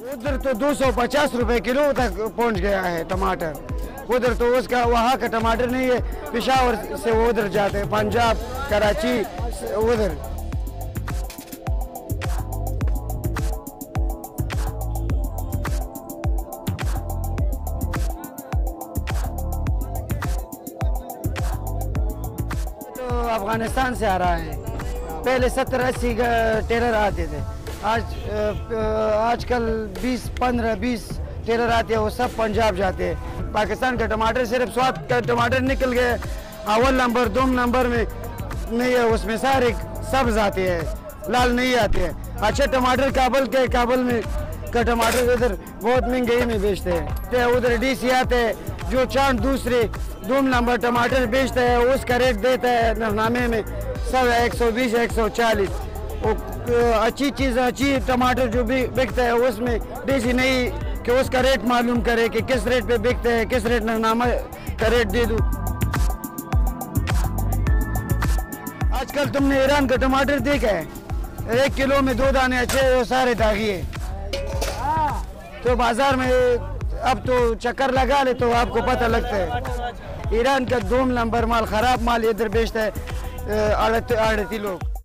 उधर तो 250 रुपए किलो तक पहुंच गया है टमाटर। उधर तो उसका वहाँ का टमाटर नहीं है, पेशावर से वो उधर जाते हैं, पंजाब, कराची उधर। तो अफगानिस्तान से आ रहा है। पहले 70-80 टेलर आते थे, आजकल 20 टेलर आते हैं, वो सब पंजाब जाते हैं। पाकिस्तान का टमाटर सिर्फ स्वाद का टमाटर निकल गए, अव्वल नंबर 2 नंबर में नहीं है, उसमें सारे सब्ज आते हैं, लाल नहीं आते हैं। अच्छा टमाटर काबुल में का टमाटर इधर बहुत महंगाई में बेचते हैं। उधर डीसी आते हैं जो चांद दूसरे 2 नंबर टमाटर बेचता है, उसका रेट देता है नफनामे में सब 120-140। अच्छी चीज़, अच्छी टमाटर जो भी बिकता है उसमें डीसी नहीं कि उसका रेट मालूम करे कि किस रेट पे बिकते हैं, किस रेट नफनामा का रेट दे दूँ। आजकल तुमने ईरान का टमाटर देखा है, 1 किलो में 2 दाने अच्छे, वो सारे दागी है। तो बाजार में अब तो चक्कर लगा ले तो आपको पता लगता है। ईरान का 2 नंबर माल, खराब माल इधर बेचता है आड़ती लोग।